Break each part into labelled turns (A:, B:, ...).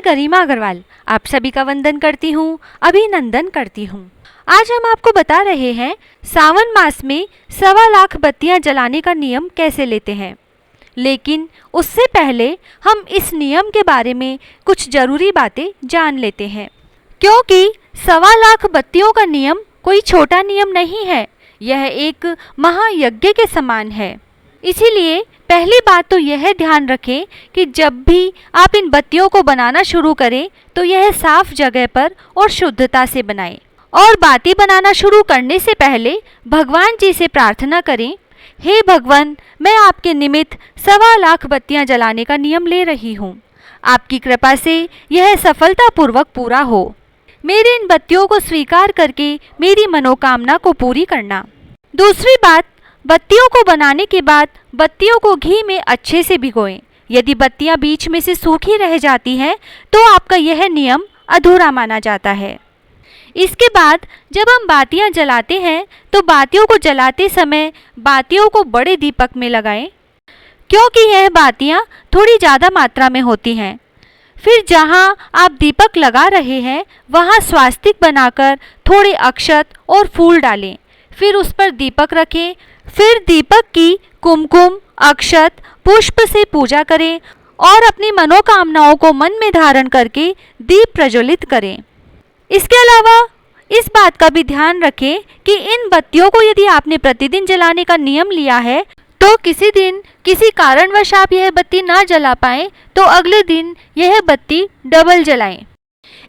A: गरिमा अग्रवाल आप सभी का वंदन करती हूँ, अभिनंदन करती हूँ। आज हम आपको बता रहे हैं सावन मास में 1.25 लाख बत्तियां जलाने का नियम कैसे लेते हैं। लेकिन उससे पहले हम इस नियम के बारे में कुछ जरूरी बातें जान लेते हैं, क्योंकि 1.25 लाख बत्तियों का नियम कोई छोटा नियम नहीं है, यह एक महायज्ञ के समान है। इसीलिए पहली बात तो यह ध्यान रखें कि जब भी आप इन बत्तियों को बनाना शुरू करें तो यह साफ जगह पर और शुद्धता से बनाएं। और बाती बनाना शुरू करने से पहले भगवान जी से प्रार्थना करें, हे भगवान, मैं आपके निमित्त 1.25 लाख बत्तियां जलाने का नियम ले रही हूँ। आपकी कृपा से यह सफलतापूर्वक पूरा हो। मेरी इन बत्तियों को स्वीकार करके मेरी मनोकामना को पूरी करना। दूसरी बात, बत्तियों को बनाने के बाद बत्तियों को घी में अच्छे से भिगोएं। यदि बत्तियां बीच में से सूखी रह जाती हैं तो आपका यह नियम अधूरा माना जाता है। इसके बाद जब हम बातियां जलाते हैं तो बातियों को जलाते समय बातियों को बड़े दीपक में लगाएं, क्योंकि यह बातियां थोड़ी ज़्यादा मात्रा में होती हैं। फिर जहां आप दीपक लगा रहे हैं वहां स्वास्तिक बनाकर थोड़े अक्षत और फूल डालें। फिर उस पर दीपक रखें। फिर दीपक की कुमकुम, अक्षत, पुष्प से पूजा करें और अपनी मनोकामनाओं को मन में धारण करके दीप प्रज्वलित करें। इसके अलावा इस बात का भी ध्यान रखें कि इन बत्तियों को यदि आपने प्रतिदिन जलाने का नियम लिया है तो किसी दिन किसी कारणवश आप यह बत्ती ना जला पाएं तो अगले दिन यह बत्ती डबल जलाएं।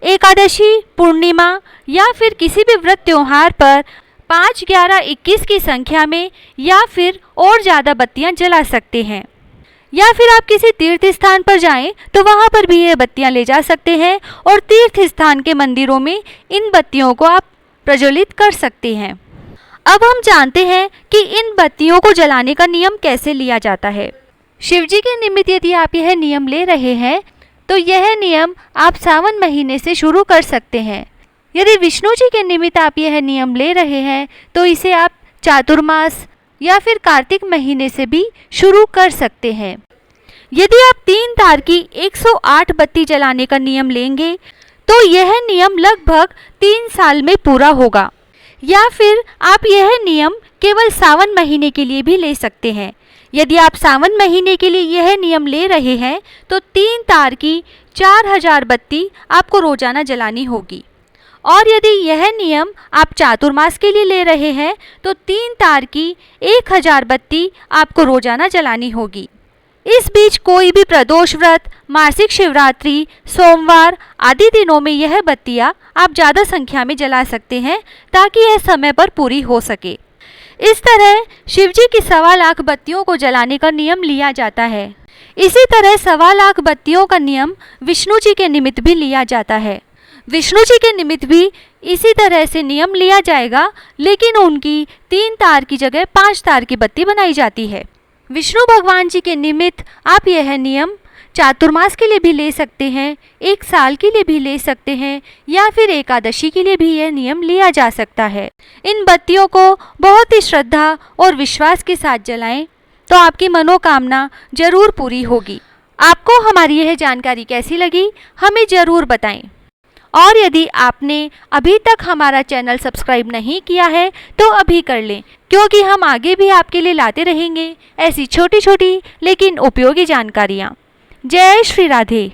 A: एकादशी, पूर्णिमा या फिर किसी भी व्रत त्योहार पर 5, 11, 21 की संख्या में या फिर और ज़्यादा बत्तियां जला सकते हैं। या फिर आप किसी तीर्थ स्थान पर जाएं तो वहां पर भी ये बत्तियां ले जा सकते हैं और तीर्थ स्थान के मंदिरों में इन बत्तियों को आप प्रज्वलित कर सकते हैं। अब हम जानते हैं कि इन बत्तियों को जलाने का नियम कैसे लिया जाता है। शिवजी के निमित्त यदि आप यह नियम ले रहे हैं तो यह नियम आप सावन महीने से शुरू कर सकते हैं। यदि विष्णु जी के निमित्त आप यह नियम ले रहे हैं तो इसे आप चातुर्मास या फिर कार्तिक महीने से भी शुरू कर सकते हैं। यदि आप 3 तार की 108 बत्ती जलाने का नियम लेंगे तो यह नियम लगभग 3 साल में पूरा होगा। या फिर आप यह नियम केवल सावन महीने के लिए भी ले सकते हैं। यदि आप सावन महीने के लिए यह नियम ले रहे हैं तो 3 तार की 4000 बत्ती आपको रोजाना जलानी होगी। और यदि यह नियम आप चातुर्मास के लिए ले रहे हैं तो 3 तार की 1000 बत्ती आपको रोजाना जलानी होगी। इस बीच कोई भी प्रदोष व्रत, मासिक शिवरात्रि, सोमवार आदि दिनों में यह बत्तियां आप ज़्यादा संख्या में जला सकते हैं ताकि यह समय पर पूरी हो सके। इस तरह शिवजी की 1.25 लाख बत्तियों को जलाने का नियम लिया जाता है। इसी तरह 1.25 लाख बत्तियों का नियम विष्णु जी के निमित्त भी लिया जाता है। विष्णु जी के निमित्त भी इसी तरह से नियम लिया जाएगा, लेकिन उनकी 3 तार की जगह 5 तार की बत्ती बनाई जाती है। विष्णु भगवान जी के निमित्त आप यह नियम चातुर्मास के लिए भी ले सकते हैं, 1 साल के लिए भी ले सकते हैं या फिर एकादशी के लिए भी यह नियम लिया जा सकता है। इन बत्तियों को बहुत ही श्रद्धा और विश्वास के साथ जलाएं तो आपकी मनोकामना जरूर पूरी होगी। आपको हमारी यह जानकारी कैसी लगी हमें ज़रूर बताएं। और यदि आपने अभी तक हमारा चैनल सब्सक्राइब नहीं किया है तो अभी कर लें, क्योंकि हम आगे भी आपके लिए लाते रहेंगे ऐसी छोटी छोटी लेकिन उपयोगी जानकारियाँ। जय श्री राधे।